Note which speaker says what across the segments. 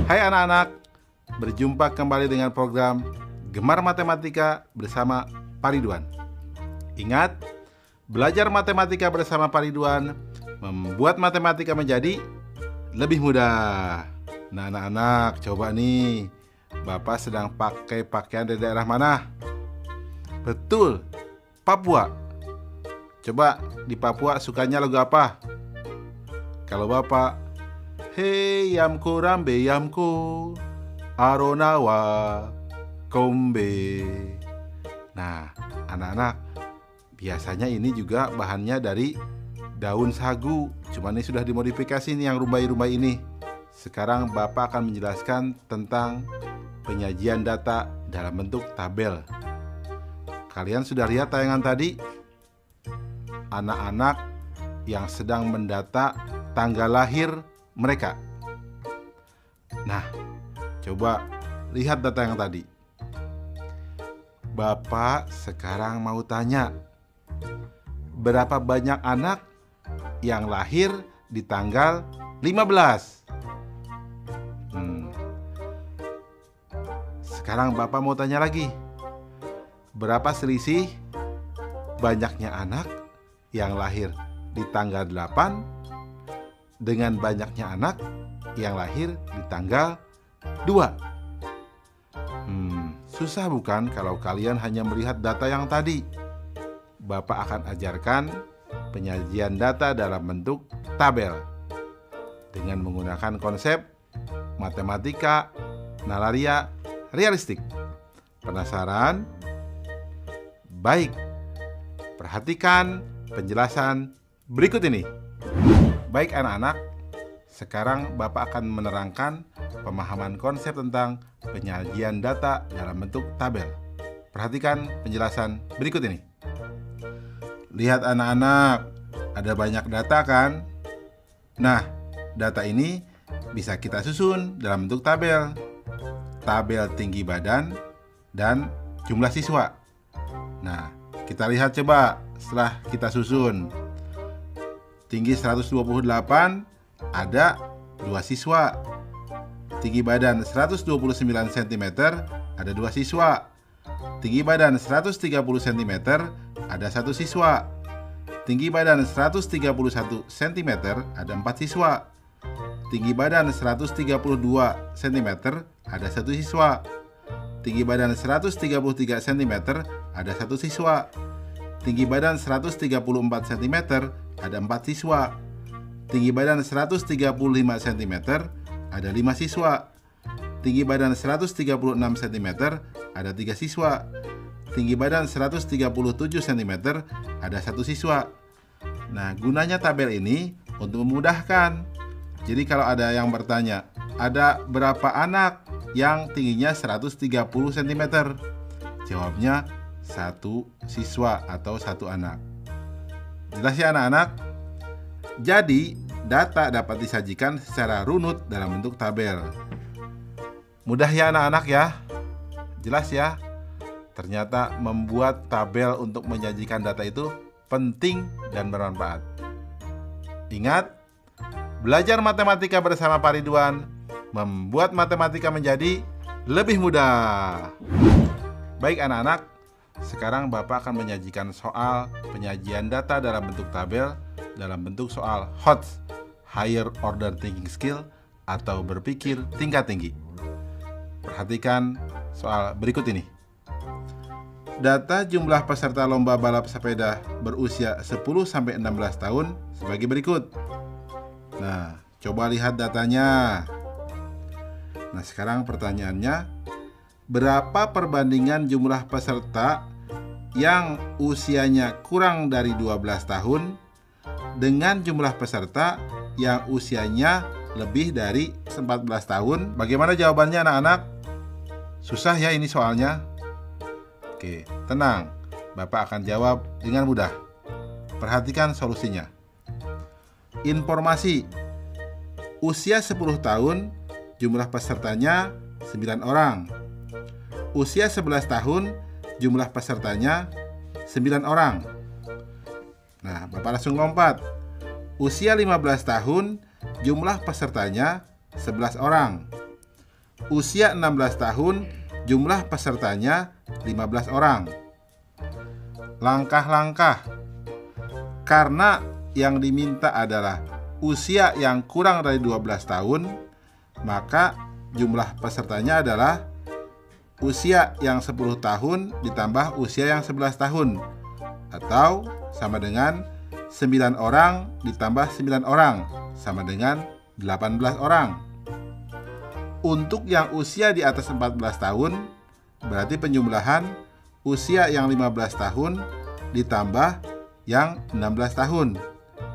Speaker 1: Hai anak-anak, berjumpa kembali dengan program Gemar Matematika bersama Pak Ridwan. Ingat, belajar matematika bersama Pak Ridwan membuat matematika menjadi lebih mudah. Nah anak-anak, coba nih, Bapak sedang pakai pakaian dari daerah mana? Betul, Papua. Coba di Papua sukanya lagu apa? Kalau Bapak, Hei yamku rambe yamku aronawa kombe. Nah, anak-anak, biasanya ini juga bahannya dari daun sagu. Cuman ini sudah dimodifikasi nih yang rumbai-rumbai ini. Sekarang Bapak akan menjelaskan tentang penyajian data dalam bentuk tabel. Kalian sudah lihat tayangan tadi? Anak-anak yang sedang mendata tanggal lahir mereka. Nah, coba lihat data yang tadi. Bapak sekarang mau tanya, berapa banyak anak yang lahir di tanggal 15? Sekarang Bapak mau tanya lagi, berapa selisih banyaknya anak yang lahir di tanggal 8 dengan banyaknya anak yang lahir di tanggal 2? Susah bukan kalau kalian hanya melihat data yang tadi? Bapak akan ajarkan penyajian data dalam bentuk tabel dengan menggunakan konsep matematika nalaria realistik. Penasaran? Baik, perhatikan penjelasan berikut ini. Baik anak-anak, sekarang Bapak akan menerangkan pemahaman konsep tentang penyajian data dalam bentuk tabel. Perhatikan penjelasan berikut ini. Lihat anak-anak, ada banyak data kan? Nah, data ini bisa kita susun dalam bentuk tabel. Tabel tinggi badan dan jumlah siswa. Nah, kita lihat coba setelah kita susun. Tinggi 128, ada 2 siswa. Tinggi badan 129 cm, ada 2 siswa. Tinggi badan 130 cm, ada 1 siswa. Tinggi badan 131 cm, ada 4 siswa. Tinggi badan 132 cm, ada 1 siswa. Tinggi badan 133 cm, ada 1 siswa. Tinggi badan 134 cm, ada 4 siswa. Tinggi badan 135 cm, ada 5 siswa. Tinggi badan 136 cm, ada 3 siswa. Tinggi badan 137 cm, ada 1 siswa. Nah, gunanya tabel ini untuk memudahkan. Jadi kalau ada yang bertanya, ada berapa anak yang tingginya 130 cm? Jawabnya 1 siswa atau 1 anak. Jelas ya anak-anak? Jadi, data dapat disajikan secara runut dalam bentuk tabel. Mudah ya anak-anak ya? Jelas ya? Ternyata membuat tabel untuk menyajikan data itu penting dan bermanfaat. Ingat, belajar matematika bersama Pak Ridwan membuat matematika menjadi lebih mudah. Baik anak-anak, sekarang Bapak akan menyajikan soal penyajian data dalam bentuk tabel dalam bentuk soal HOTS, Higher Order Thinking Skill, atau berpikir tingkat tinggi. Perhatikan soal berikut ini. Data jumlah peserta lomba balap sepeda berusia 10-16 tahun sebagai berikut. Nah, coba lihat datanya. Nah, sekarang pertanyaannya, berapa perbandingan jumlah peserta yang usianya kurang dari 12 tahun dengan jumlah peserta yang usianya lebih dari 14 tahun? Bagaimana jawabannya anak-anak? Susah ya ini soalnya? Oke, tenang. Bapak akan jawab dengan mudah. Perhatikan solusinya. Informasi. Usia 10 tahun, jumlah pesertanya 9 orang. Usia 11 tahun, jumlah pesertanya 9 orang. Nah, Bapak langsung lompat. Usia 15 tahun, jumlah pesertanya 11 orang. usia 16 tahun, jumlah pesertanya 15 orang. Langkah-langkah. Karena yang diminta adalah usia yang kurang dari 12 tahun, maka jumlah pesertanya adalah usia yang 10 tahun ditambah usia yang 11 tahun, atau sama dengan 9 orang ditambah 9 orang, sama dengan 18 orang. Untuk yang usia di atas 14 tahun, berarti penjumlahan usia yang 15 tahun ditambah yang 16 tahun,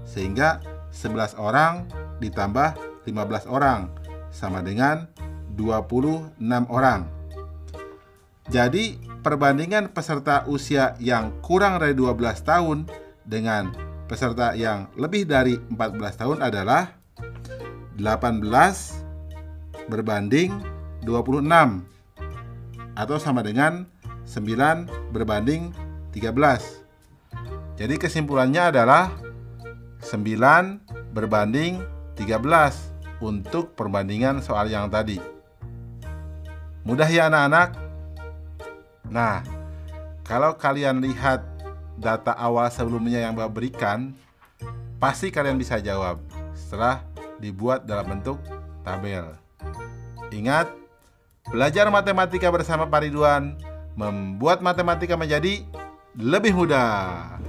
Speaker 1: sehingga 11 orang ditambah 15 orang, sama dengan 26 orang. Jadi, perbandingan peserta usia yang kurang dari 12 tahun dengan peserta yang lebih dari 14 tahun adalah 18 berbanding 26, atau sama dengan 9 berbanding 13. Jadi kesimpulannya adalah 9 berbanding 13 untuk perbandingan soal yang tadi. Mudah ya anak-anak? Nah, kalau kalian lihat data awal sebelumnya yang Bapak berikan, pasti kalian bisa jawab setelah dibuat dalam bentuk tabel. Ingat, belajar matematika bersama Pak Ridwan membuat matematika menjadi lebih mudah.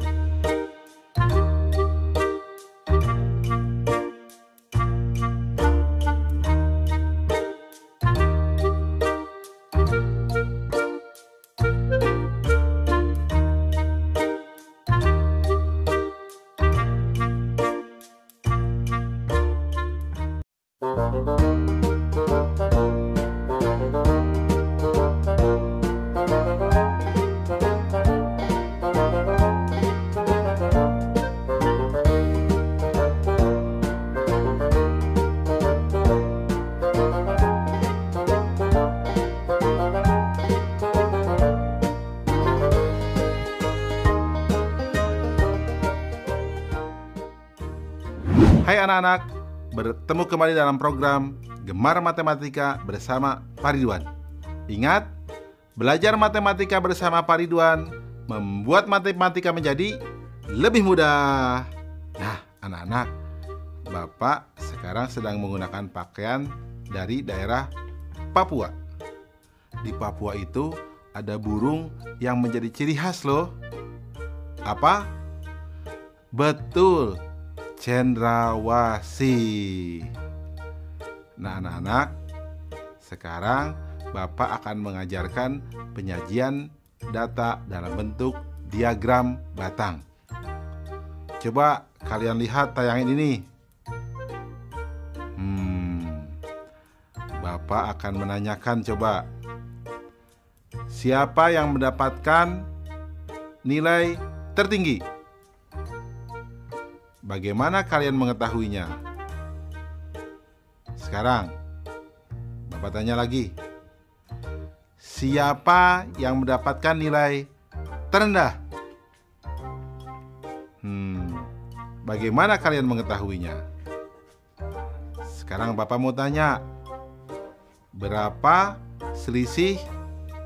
Speaker 1: Hai anak-anak, bertemu kembali dalam program Gemar Matematika bersama Pak Ridwan. Ingat, belajar matematika bersama Pak Ridwan membuat matematika menjadi lebih mudah. Nah, anak-anak, Bapak sekarang sedang menggunakan pakaian dari daerah Papua. Di Papua itu ada burung yang menjadi ciri khas loh. Apa? Betul, cendrawasih. Nah anak-anak, sekarang Bapak akan mengajarkan penyajian data dalam bentuk diagram batang. Coba kalian lihat tayangan ini. Bapak akan menanyakan, coba, siapa yang mendapatkan nilai tertinggi? Bagaimana kalian mengetahuinya? Sekarang, Bapak tanya lagi. Siapa yang mendapatkan nilai terendah? Bagaimana kalian mengetahuinya? Sekarang Bapak mau tanya, berapa selisih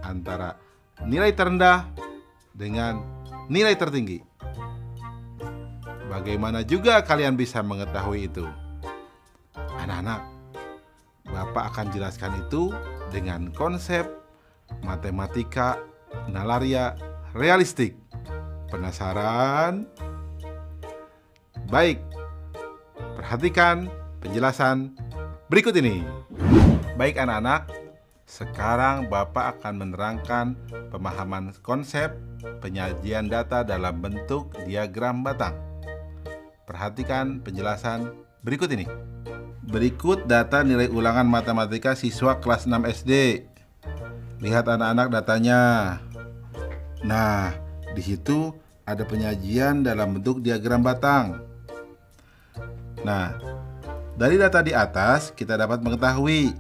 Speaker 1: antara nilai terendah dengan nilai tertinggi? Bagaimana juga kalian bisa mengetahui itu? Anak-anak, Bapak akan jelaskan itu dengan konsep matematika nalaria realistik. Penasaran? Baik, perhatikan penjelasan berikut ini. Baik anak-anak, sekarang Bapak akan menerangkan pemahaman konsep penyajian data dalam bentuk diagram batang. Perhatikan penjelasan berikut ini. Berikut data nilai ulangan matematika siswa kelas 6 SD. Lihat anak-anak datanya. Nah, di situ ada penyajian dalam bentuk diagram batang. Nah, dari data di atas kita dapat mengetahui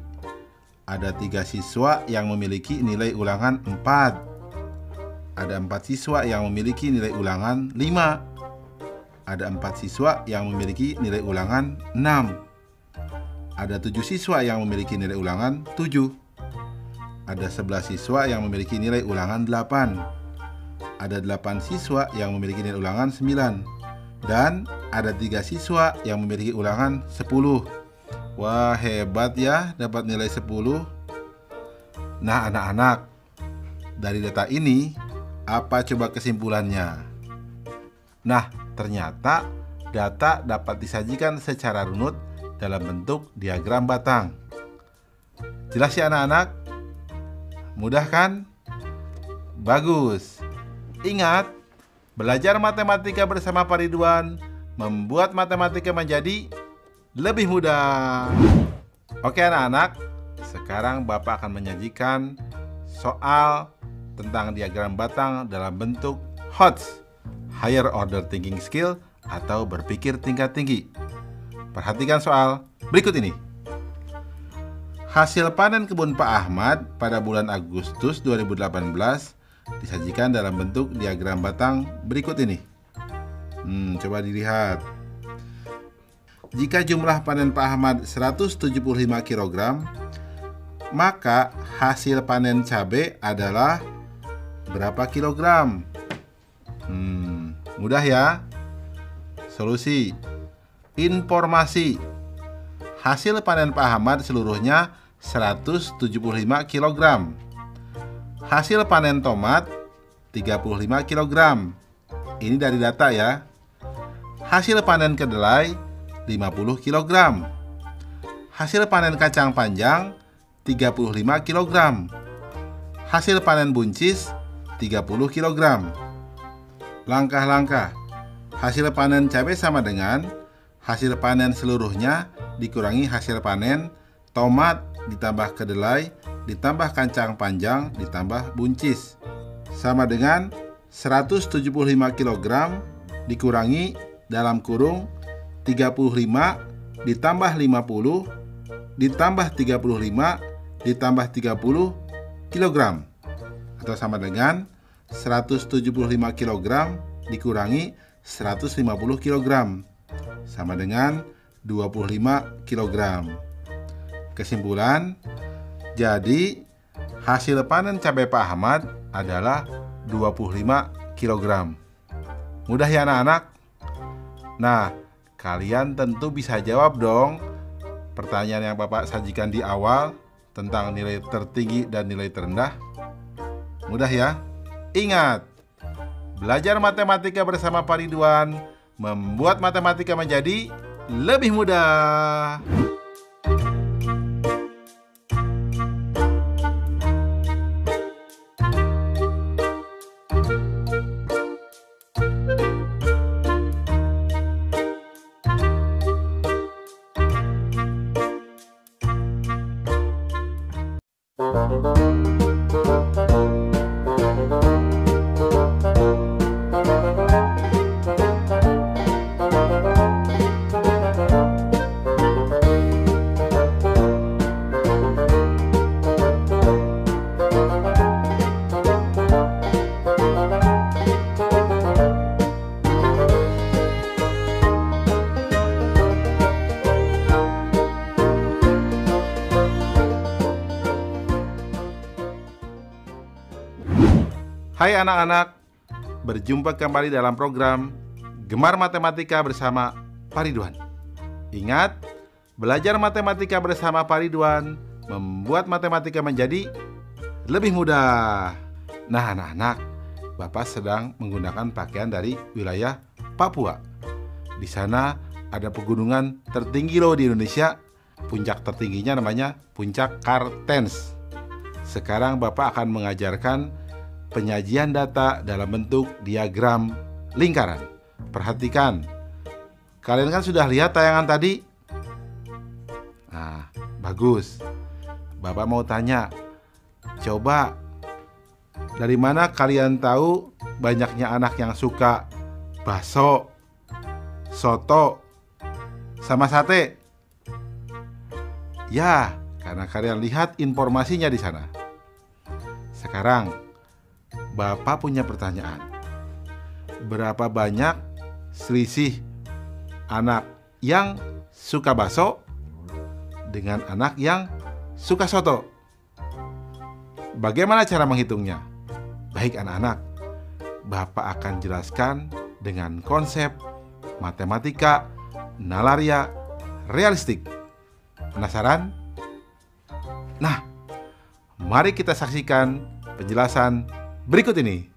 Speaker 1: ada 3 siswa yang memiliki nilai ulangan 4. Ada 4 siswa yang memiliki nilai ulangan 5. Ada 4 siswa yang memiliki nilai ulangan 6. Ada 7 siswa yang memiliki nilai ulangan 7. ada 11 siswa yang memiliki nilai ulangan 8. Ada 8 siswa yang memiliki nilai ulangan 9. Dan ada 3 siswa yang memiliki ulangan 10. Wah, hebat ya dapat nilai 10. Nah, anak-anak, dari data ini, apa coba kesimpulannya? Nah, ternyata data dapat disajikan secara runut dalam bentuk diagram batang. Jelas ya anak-anak? Mudah kan? Bagus. Ingat, belajar matematika bersama Pak Ridwan membuat matematika menjadi lebih mudah. Oke anak-anak, sekarang Bapak akan menyajikan soal tentang diagram batang dalam bentuk HOTS, Higher Order Thinking Skill atau berpikir tingkat tinggi. Perhatikan soal berikut ini. Hasil panen kebun Pak Ahmad pada bulan Agustus 2018 disajikan dalam bentuk diagram batang berikut ini. Coba dilihat. Jika jumlah panen Pak Ahmad 175 kg, maka hasil panen cabai adalah berapa kilogram? Mudah ya. Solusi. Informasi. Hasil panen Pak Ahmad seluruhnya 175 kg. Hasil panen tomat 35 kg. Ini dari data ya. Hasil panen kedelai 50 kg. Hasil panen kacang panjang 35 kg. Hasil panen buncis 30 kg. Langkah-langkah. Hasil panen cabai sama dengan hasil panen seluruhnya dikurangi hasil panen tomat ditambah kedelai ditambah kacang panjang ditambah buncis, sama dengan 175 kg dikurangi dalam kurung 35 ditambah 50 ditambah 35 ditambah 30 kg, atau sama dengan 175 kg dikurangi 150 kg, sama dengan 25 kg. Kesimpulan, jadi hasil panen cabai Pak Ahmad adalah 25 kg. Mudah ya anak-anak? Nah, kalian tentu bisa jawab dong pertanyaan yang Bapak sajikan di awal tentang nilai tertinggi dan nilai terendah. Mudah ya? Ingat, belajar matematika bersama Pak Ridwan membuat matematika menjadi lebih mudah. Hai anak-anak, berjumpa kembali dalam program Gemar Matematika bersama Pak Ridwan. Ingat, belajar matematika bersama Pak Ridwan membuat matematika menjadi lebih mudah. Nah anak-anak, Bapak sedang menggunakan pakaian dari wilayah Papua. Di sana ada pegunungan tertinggi loh di Indonesia. Puncak tertingginya namanya Puncak Kartens. Sekarang Bapak akan mengajarkan penyajian data dalam bentuk diagram lingkaran. Perhatikan, kalian kan sudah lihat tayangan tadi? Nah, bagus. Bapak mau tanya, coba dari mana kalian tahu banyaknya anak yang suka bakso, soto, sama sate? Ya, karena kalian lihat informasinya di sana. Sekarang Bapak punya pertanyaan. Berapa banyak selisih anak yang suka bakso dengan anak yang suka soto? Bagaimana cara menghitungnya? Baik anak-anak, Bapak akan jelaskan dengan konsep matematika nalaria realistik. Penasaran? Nah, mari kita saksikan penjelasan berikut ini.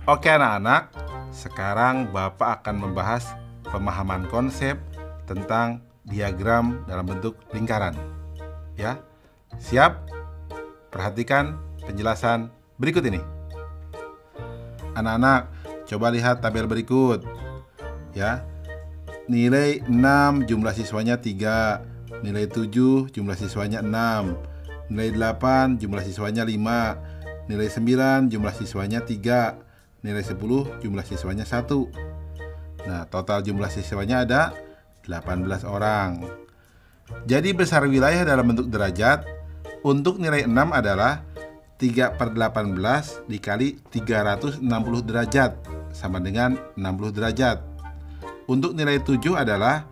Speaker 1: Oke anak-anak, sekarang Bapak akan membahas pemahaman konsep tentang diagram dalam bentuk lingkaran. Ya, siap? Perhatikan penjelasan berikut ini. Anak-anak, coba lihat tabel berikut. Ya. Nilai 6 jumlah siswanya 3, nilai 7 jumlah siswanya 6, nilai 8 jumlah siswanya 5, nilai 9 jumlah siswanya 3, nilai 10 jumlah siswanya 1. Nah, total jumlah siswanya ada 18 orang. Jadi besar wilayah dalam bentuk derajat untuk nilai 6 adalah 3/18 dikali 360 derajat sama dengan 60 derajat. Untuk nilai 7 adalah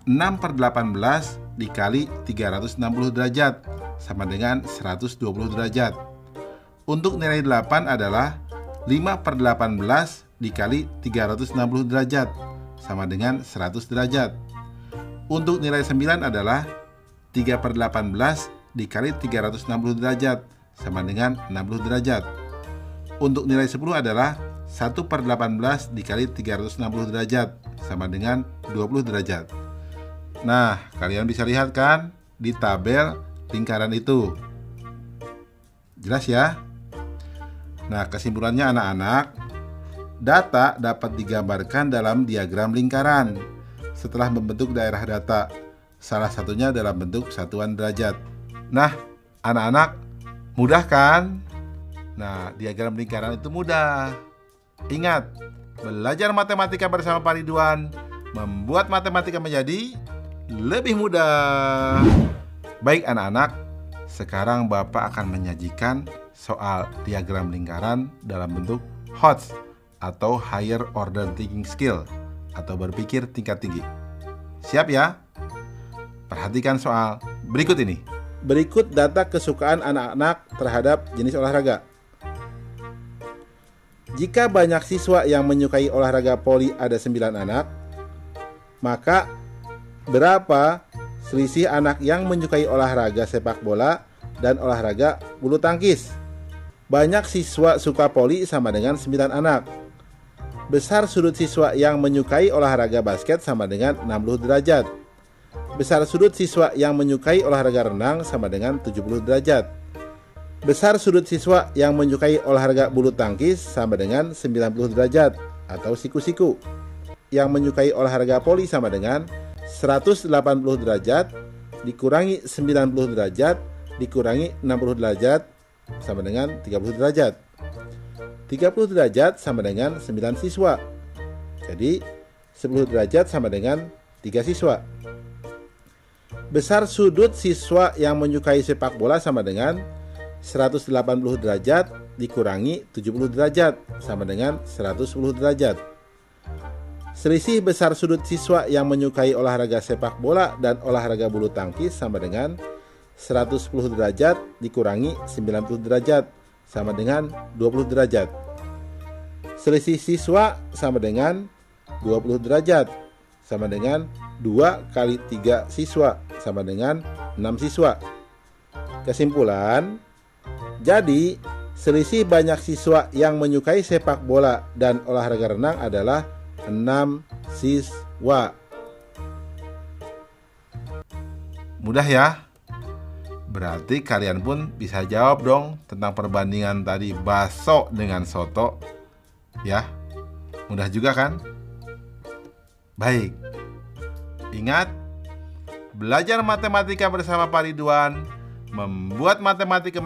Speaker 1: 6/18 dikali 360 derajat sama dengan 120 derajat. Untuk nilai 8 adalah 5/18 dikali 360 derajat sama dengan 100 derajat. Untuk nilai 9 adalah 3/18 dikali 360 derajat sama dengan 60 derajat. Untuk nilai 10 adalah 1/18 dikali 360 derajat sama dengan 20 derajat. Nah, kalian bisa lihat kan di tabel lingkaran itu. Jelas ya? Nah, kesimpulannya anak-anak, data dapat digambarkan dalam diagram lingkaran setelah membentuk daerah data, salah satunya dalam bentuk satuan derajat. Nah, anak-anak, mudah kan? Nah, diagram lingkaran itu mudah. Ingat, belajar matematika bersama Pak Ridwan membuat matematika menjadi lebih mudah. Baik anak-anak, sekarang Bapak akan menyajikan soal diagram lingkaran dalam bentuk HOTS atau Higher Order Thinking Skill atau berpikir tingkat tinggi. Siap ya? Perhatikan soal berikut ini. Berikut data kesukaan anak-anak terhadap jenis olahraga. Jika banyak siswa yang menyukai olahraga voli ada 9 anak, maka berapa selisih anak yang menyukai olahraga sepak bola dan olahraga bulu tangkis? Banyak siswa suka voli sama dengan 9 anak. Besar sudut siswa yang menyukai olahraga basket sama dengan 60 derajat. Besar sudut siswa yang menyukai olahraga renang sama dengan 70 derajat. Besar sudut siswa yang menyukai olahraga bulu tangkis sama dengan 90 derajat atau siku-siku. Yang menyukai olahraga voli sama dengan 180 derajat dikurangi 90 derajat dikurangi 60 derajat sama dengan 30 derajat. 30 derajat sama dengan 9 siswa. Jadi 10 derajat sama dengan 3 siswa. Besar sudut siswa yang menyukai sepak bola sama dengan 180 derajat dikurangi 70 derajat sama dengan 110 derajat. Selisih besar sudut siswa yang menyukai olahraga sepak bola dan olahraga bulu tangkis sama dengan 110 derajat dikurangi 90 derajat sama dengan 20 derajat. Selisih siswa sama dengan 20 derajat sama dengan 2 kali 3 siswa sama dengan 6 siswa. Kesimpulan, jadi selisih banyak siswa yang menyukai sepak bola dan olahraga renang adalah 6 siswa. Mudah ya? Berarti kalian pun bisa jawab dong tentang perbandingan tadi bakso dengan soto. Ya, mudah juga kan? Baik. Ingat, belajar matematika bersama Pak Ridwan membuat matematika